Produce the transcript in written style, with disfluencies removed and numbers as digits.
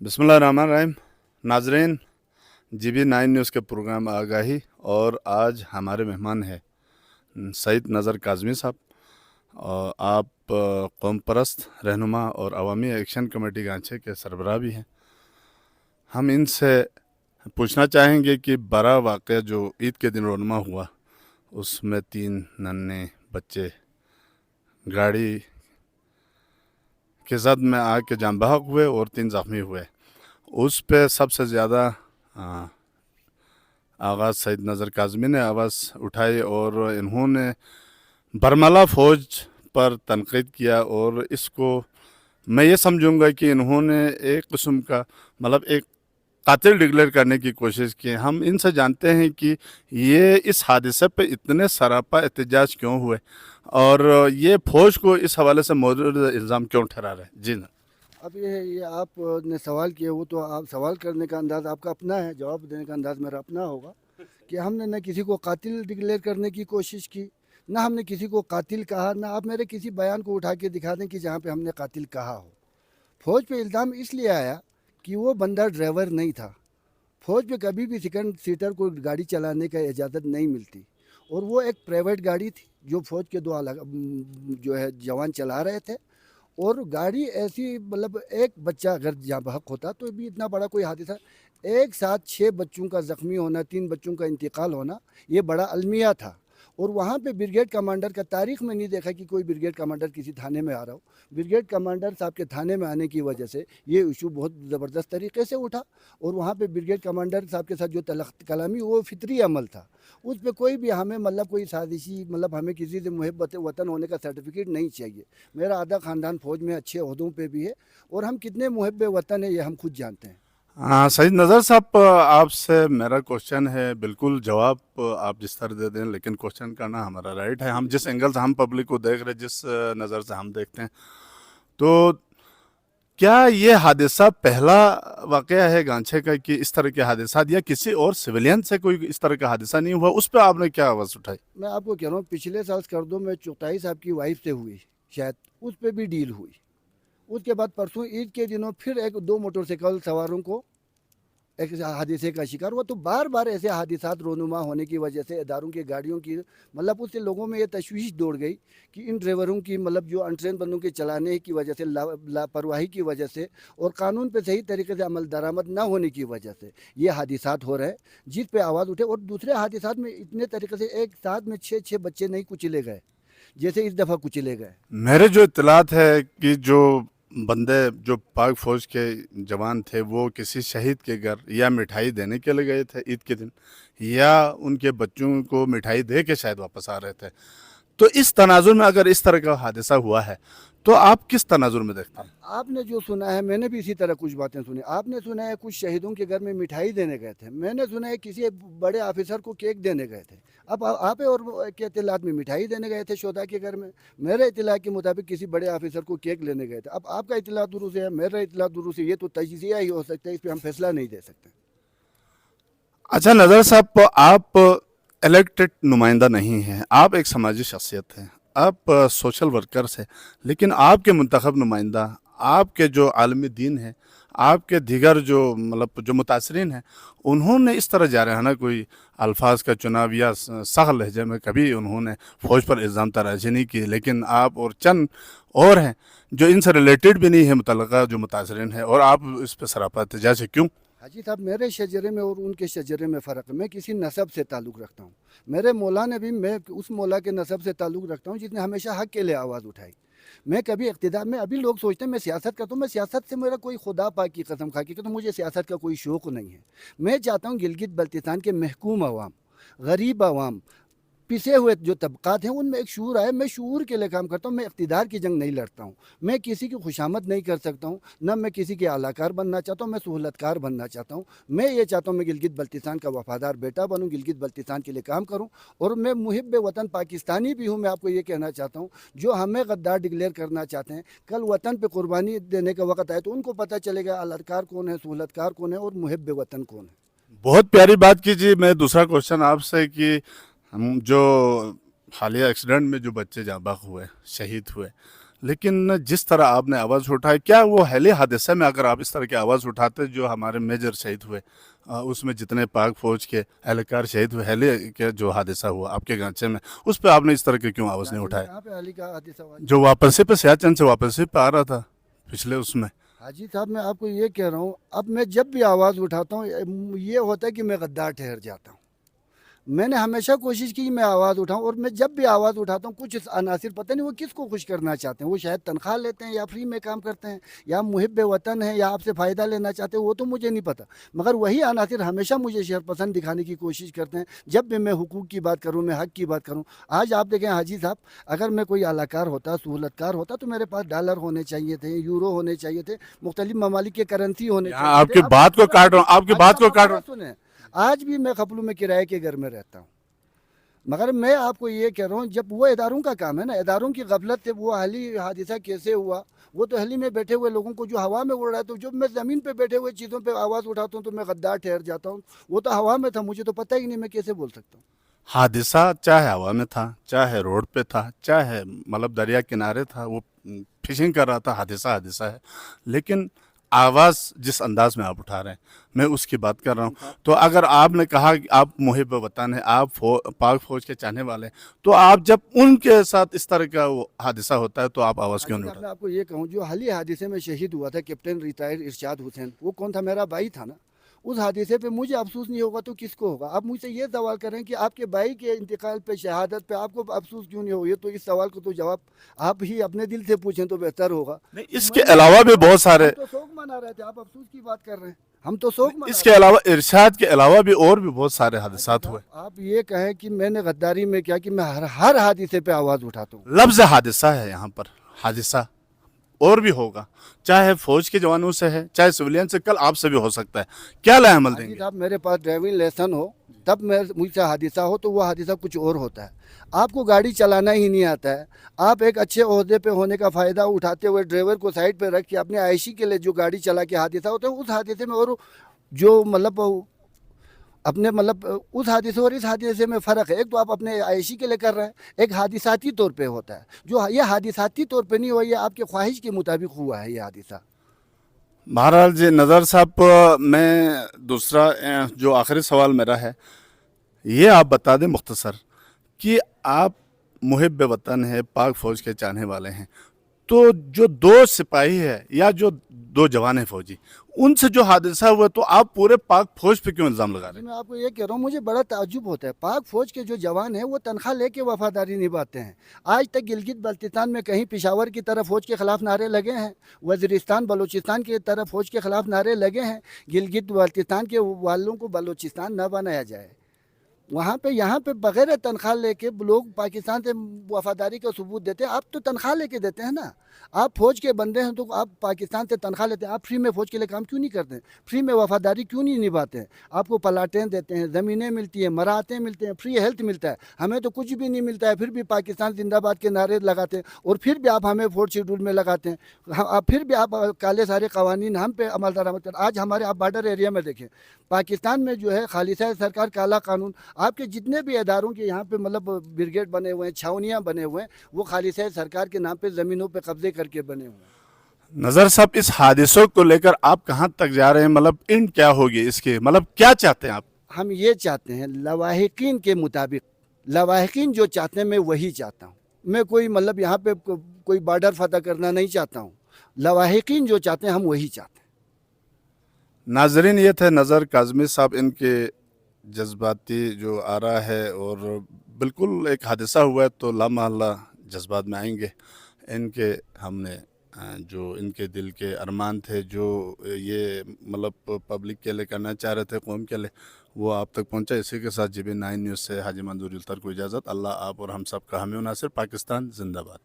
बिस्मिल्लाहिर्रहमानिर्रहीम। नाजरीन, GB9 news के प्रोग्राम आगाही और आज हमारे मेहमान हैं सईद नज़र काज़मी साहब। और आप कौम परस्त रहनुमा और अवामी एक्शन कमेटी गांचे के सरबराह भी हैं। हम इनसे पूछना चाहेंगे कि बड़ा वाक़या जो ईद के दिन रोनमा हुआ, उसमें 3 नन्हे बच्चे गाड़ी के ज़द में आग के जान बहक हुए और 3 ज़ख्मी हुए। उस पे सबसे ज़्यादा आगाज़ सईद नज़र काज़मी ने आवाज़ उठाई और इन्होंने बरमला फ़ौज पर तनक़ीद किया। और इसको मैं ये समझूंगा कि इन्होंने एक किस्म का मतलब एक कातिल डिक्लेयर करने की कोशिश की। हम इनसे जानते हैं कि ये इस हादसे पे इतने सरापा एहतजाज क्यों हुए और ये फ़ौज को इस हवाले से मौजूद इल्ज़ाम क्यों ठहरा रहे। जी ना। अब ये आपने सवाल किया, वो तो आप सवाल करने का अंदाज़ आपका अपना है, जवाब देने का अंदाज़ मेरा अपना होगा कि हमने न किसी को कातिल डिक्लेयर करने की कोशिश की, ना हमने किसी को कातिल कहा, ना आप मेरे किसी बयान को उठा के दिखा दें कि जहाँ पे हमने कातिल कहा हो। फ़ौज पे इल्ज़ाम इसलिए आया कि वो बंदा ड्राइवर नहीं था। फ़ौज पे कभी भी सेकंड सीटर को गाड़ी चलाने का इजाज़त नहीं मिलती, और वो एक प्राइवेट गाड़ी थी जो फ़ौज के 2 अलग जो है जवान चला रहे थे। और गाड़ी ऐसी मतलब एक बच्चा अगर जहाँ बहक होता तो भी इतना बड़ा कोई हादसा, एक साथ 6 बच्चों का ज़ख्मी होना, 3 बच्चों का इंतकाल होना, ये बड़ा अलमिया था। और वहाँ पे ब्रिगेड कमांडर का तारीख़ में नहीं देखा कि कोई ब्रिगेड कमांडर किसी थाने में आ रहा हो। ब्रिगेड कमांडर साहब के थाने में आने की वजह से ये इशू बहुत ज़बरदस्त तरीके से उठा। और वहाँ पे ब्रिगेड कमांडर साहब के साथ जो तलख्त कलामी, वो फितरी अमल था। उस पर कोई भी हमें मतलब कोई साजिशी मतलब हमें किसी से मुहब्बत वतन होने का सर्टिफिकेट नहीं चाहिए। मेरा आधा ख़ानदान फ़ौज में अच्छे ओहदों पे भी है, और हम कितने मुहब्ब वतन है ये हम खुद जानते हैं। हाँ सईद नज़र साहब, आपसे मेरा क्वेश्चन है, बिल्कुल जवाब आप जिस तरह दे दें, लेकिन क्वेश्चन करना हमारा राइट है। हम जिस एंगल से हम पब्लिक को देख रहे, जिस नज़र से हम देखते हैं, तो क्या ये हादसा पहला वाक़या है गांचे का कि इस तरह के हादसा, या किसी और सिविलियन से कोई इस तरह का हादसा नहीं हुआ? उस पर आपने क्या आवाज़ उठाई? मैं आपको कह रहा हूँ, पिछले साल स्कर्दो में चुगताई साहब की वाइफ से हुई शायद, उस पर भी डील हुई। उसके बाद परसों ईद के दिनों फिर 2 मोटरसाइकिल सवारों को एक हादसे का शिकार हुआ। तो बार बार ऐसे हादसात रोनुमा होने की वजह से इदारों की गाड़ियों की मतलब उससे लोगों में ये तशवीश दौड़ गई कि इन ड्राइवरों की मतलब जो अनट्रेन बंदों के चलाने की वजह से, लापरवाही की वजह से, और कानून पे सही तरीके से अमल दरामद ना होने की वजह से ये हादसात हो रहे हैं, जिस पे आवाज़ उठे। और दूसरे हादसात में इतने तरीके से एक साथ में 6 बच्चे नहीं कुचले गए जैसे इस दफ़ा कुचले गए। मेरे जो इत्तलात है कि जो बंदे जो पाक फौज के जवान थे, वो किसी शहीद के घर या मिठाई देने के लिए गए थे ईद के दिन, या उनके बच्चों को मिठाई दे के शायद वापस आ रहे थे। तो इस तनाजुर में अगर इस तरह का हादसा हुआ है, तो आप किस तनाजुर में देखते हैं? आपने जो सुना है, मैंने भी इसी तरह कुछ बातें सुनी। आपने सुना है कुछ शहीदों के घर में मिठाई देने गए थे, मैंने सुना है किसी बड़े ऑफिसर को केक देने गए थे। अब आप और के इत्तलात में मिठाई देने गए थे शोधा के घर में, मेरे इत्तला के मुताबिक किसी बड़े ऑफिसर को केक लेने गए थे। अब आपका इत्तला दुरुस्त है, मेरा इत्तला दुरुस्त है, ये तो तजिया ही हो सकता है, इस पर हम फैसला नहीं दे सकते। अच्छा नज़र साहब, आप इलेक्टेड नुमाइंदा नहीं हैं, आप एक समाजी शख्सियत हैं, आप सोशल वर्कर्स हैं, लेकिन आपके मुंतखब नुमाइंदा, आपके जो आलमी दीन है, आपके दिगर जो मतलब जो मुतासरीन हैं, उन्होंने इस तरह जारहाना कोई अल्फाज का चुनाव या सख्त लहजे में कभी उन्होंने फ़ौज पर इल्ज़ाम तराशी नहीं की। लेकिन आप और चंद और हैं जो इनसे रिलेटेड भी नहीं है मुतल्लका जो मुतासरीन है, और आप इस पर सरापा एहतजाज है, क्यों? हाजी साहब, मेरे शजरे में और उनके शजरे में फ़र्क है। मैं किसी नसब से ताल्लुक़ रखता हूँ। मेरे मौला ने भी, मैं उस मौला के नसब से ताल्लुक़ रखता हूँ जिसने हमेशा हक़ के लिए आवाज़ उठाई। मैं कभी इक़्तिदार में, अभी लोग सोचते हैं मैं सियासत करता हूँ, मैं सियासत से मेरा कोई खुदा पाक की कसम खा के, तो मुझे सियासत का कोई शौक़ नहीं है। मैं चाहता हूँ गिलगित बल्तिस्तान के महकूम अवाम, गरीब अवाम, पिसे हुए जो तबक़ात हैं, उनमें एक शूर आए। मैं शूर के लिए काम करता हूँ, मैं इक़्तिदार की जंग नहीं लड़ता हूँ, मैं किसी की खुशामद नहीं कर सकता हूँ, ना मैं किसी के आलाकार बनना चाहता हूँ, मैं सहूलतकार बनना चाहता हूँ। मैं ये चाहता हूँ मैं गिलगित बल्तिस्तान का वफ़ादार बेटा बनूँ, गिलगित बल्तिस्तान के लिए काम करूँ। और मैं मुहिब वतन पाकिस्तानी भी हूँ। मैं आपको ये कहना चाहता हूँ, जो हमें गद्दार डिक्लेयर करना चाहते हैं, कल वतन पर कुर्बानी देने का वक्त आए तो उनको पता चलेगा आलाकार कौन है, सहूलतकार कौन है, और मुहिब वतन कौन है। बहुत प्यारी बात कीजिए। मैं दूसरा क्वेश्चन आपसे कि हम जो हालिया एक्सीडेंट में जो बच्चे जाँ बहक हुए, शहीद हुए, लेकिन जिस तरह आपने आवाज़ उठाई, क्या वो हेली हादसे में अगर आप इस तरह की आवाज़ उठाते जो हमारे मेजर शहीद हुए, उसमें जितने पाक फौज के एहलकार शहीद हुए, हेली के जो हादसा हुआ आपके गांचे में, उस पर आपने इस तरह की क्यों आवाज़ नहीं उठाई? कहाँ पे अली का हादसा हुआ? जो वापसी पे सियाचिन से वापसी पे आ रहा था पिछले उसमें। हाजी साहब मैं आपको ये कह रहा हूँ, अब मैं जब भी आवाज़ उठाता हूँ ये होता है कि मैं गद्दार ठहर जाता हूँ। मैंने हमेशा कोशिश की कि मैं आवाज़ उठाऊं, और मैं जब भी आवाज़ उठाता हूं कुछ अनासिर पता नहीं वो किसको खुश करना चाहते हैं, वो शायद तनख्वाह लेते हैं या फ्री में काम करते हैं या मुहिब वतन है या आपसे फ़ायदा लेना चाहते हैं, वो तो मुझे नहीं पता, मगर वही अनासिर हमेशा मुझे शरपसंद दिखाने की कोशिश करते हैं जब भी मैं हुकूक की बात करूँ, मैं हक़ की बात करूँ। आज आप देखें हाजी साहब, अगर मैं कोई अलाकार होता, सहूलतकार होता तो मेरे पास डॉलर होने चाहिए थे, यूरो होने चाहिए थे, मुख्तलिफ ममालिक के करेंसी होने यहाँ चाहिए थे। आपकी अब बात को मेरा काट रहा हूँ, आपकी बात को काट रहा हूँ। सुने, आज भी मैं खपलू में किराए के घर में रहता हूँ, मगर मैं आपको ये कह रहा हूँ जब वो इदारों का काम है ना, इदारों की गफलत से वो हाली हादसा कैसे हुआ, वो तो हली में बैठे हुए लोगों को जो हवा में उड़ रहा है, तो जब मैं ज़मीन पे बैठे हुए चीज़ों पे आवाज़ उठाता हूँ तो मैं गद्दार ठहर जाता हूँ। वो तो हवा में था, मुझे तो पता ही नहीं, मैं कैसे बोल सकता हूँ। हादसा चाहे हवा में था, चाहे रोड पे था, चाहे मतलब दरिया किनारे था, वो फिशिंग कर रहा था, हादसा हादसा है। लेकिन आवाज़ जिस अंदाज में आप उठा रहे हैं, मैं उसकी बात कर रहा हूँ। तो अगर आपने कहा कि आप मुहिब वतन हैं, आप पाक फौज के चाहने वाले हैं, तो आप जब उनके साथ इस तरह का वो हादसा होता है तो आप आवाज़ क्यों हाजी नहीं साहब उठाते? मैं आपको ये कहूँ, जो हाल ही हादसे में शहीद हुआ था कैप्टन रिटायर्ड इरशाद हुसैन, वो कौन था? मेरा भाई था ना। उस हादसे पे मुझे अफसोस नहीं होगा तो किसको होगा? आप मुझसे ये सवाल करें कि आपके भाई के इंतकाल पे, शहादत पे आपको अफसोस क्यों नहीं हो? ये तो इस सवाल को तो जवाब आप ही अपने दिल से पूछें तो बेहतर होगा। नहीं, तो इसके मैंने अलावा भी बहुत हम सारे, तो शोक मना रहे थे, आप अफसोस की बात कर रहे हैं। हम तो शोक मना इसके रहे थे। अलावा इरशाद के अलावा भी और भी बहुत सारे हाजी हादसात हुए। साहब आप ये कहें कि मैंने गद्दारी में क्या कि मैं हर हादसे पे आवाज़ उठाता हूँ। लफ्ज़ हादसा है यहाँ पर, हादसा और भी होगा, चाहे फौज के जवानों से है, चाहे सिविलियन से, कल आपसे भी हो सकता है। क्या लाएमल हाजी देंगे? साहब मेरे पास ड्राइविंग लाइसेंस हो तब मैं मुझसे हादसा हो तो वो हादसा कुछ और होता है। आपको गाड़ी चलाना ही नहीं आता है, आप एक अच्छे ओहदे पे होने का फ़ायदा उठाते हुए ड्राइवर को साइड पे रख के अपने आयशी के लिए जो गाड़ी चला के हादसा होता है, उस हादसे में और जो मतलब अपने मतलब उस हादसे और इस हादसे में फ़र्क है। एक तो आप अपने आयशी के लिए कर रहे हैं, एक हादिसाती तौर पे होता है। जो ये हादिसाती तौर पे नहीं हुआ, ये आपके ख्वाहिश के मुताबिक हुआ है ये हादसा। बहरहाल जी नज़र साहब, मैं दूसरा जो आखिरी सवाल मेरा है, ये आप बता दें मुख्तसर कि आप मुहिब वतन है, पाक फ़ौज के चाहने वाले हैं, तो जो दो सिपाही है या जो दो जवान हैं फौजी, उनसे जो हादसा हुआ, तो आप पूरे पाक फौज पे क्यों इल्ज़ाम लगा रहे जी हैं? मैं आपको ये कह रहा हूँ, मुझे बड़ा ताज्जुब होता है, पाक फ़ौज के जो जवान हैं वो तनख्वाह लेके वफादारी निभाते हैं। आज तक गिलगित बल्तिस्तान में कहीं पेशावर की तरफ फ़ौज के ख़िलाफ़ नारे लगे हैं, वज़ीरिस्तान बलूचिस्तान की तरफ फ़ौज के ख़िलाफ़ नारे लगे हैं, गिलगित बल्तिस्तान के वालों को बलूचिस्तान न बनाया जाए। वहाँ पे यहाँ पे बगैर तनख्वाह लेके लोग पाकिस्तान से वफादारी का सबूत देते हैं। आप तो तनख्वाह लेके देते हैं ना, आप फौज के बंदे हैं तो आप पाकिस्तान से तनख्वाह लेते हैं, आप फ्री में फौज के लिए काम क्यों नहीं करते हैं? फ्री में वफादारी क्यों नहीं निभाते हैं? आपको प्लाटें देते हैं, ज़मीनें मिलती हैं, मराहतें मिलते हैं, फ्री हेल्थ मिलता है, हमें तो कुछ भी नहीं मिलता है, फिर भी पाकिस्तान जिंदाबाद के नारे लगाते हैं और फिर भी आप हमें फोर्थ शेड्यूल में लगाते हैं। आप फिर भी आप काले सारे कवानीन हम पे अमल दरामद कर। आज हमारे आप बॉर्डर एरिया में देखें, पाकिस्तान में जो है खालिसा सरकार काला कानून, आपके जितने भी इदारों के यहाँ पे मतलब ब्रिगेड बने हुए हैं, छावनियाँ बने हुए हैं, वो खालिसा सरकार के नाम पे ज़मीनों पे कब्जे करके बने हुए हैं। नज़र साहब, इस हादसों को लेकर आप कहाँ तक जा रहे हैं? मतलब इन क्या होगी इसके, मतलब क्या चाहते हैं आप? हम ये चाहते हैं लवाहिकीन के मुताबिक, लवाहिकीन जो चाहते हैं मैं वही चाहता हूँ। मैं कोई मतलब यहाँ पे कोई बॉर्डर फतह करना नहीं चाहता हूँ, लवाहिकीन जो चाहते हैं हम वही चाहते हैं। नाजरीन, ये थे नज़र काज़मी साहब, इनके जज्बाती जो आ रहा है, और बिल्कुल एक हादसा हुआ है तो लामहल्ला जज्बात में आएंगे। इनके हमने जो इनके दिल के अरमान थे, जो ये मतलब पब्लिक के लिए करना चाह रहे थे, कौम के लिए, वो आप तक पहुंचा। इसी के साथ GB9 न्यूज़ से हाजी मंजूर उल्तर को इजाज़त। अल्लाह आप और हम सब का हामी नासिर। पाकिस्तान जिंदाबाद।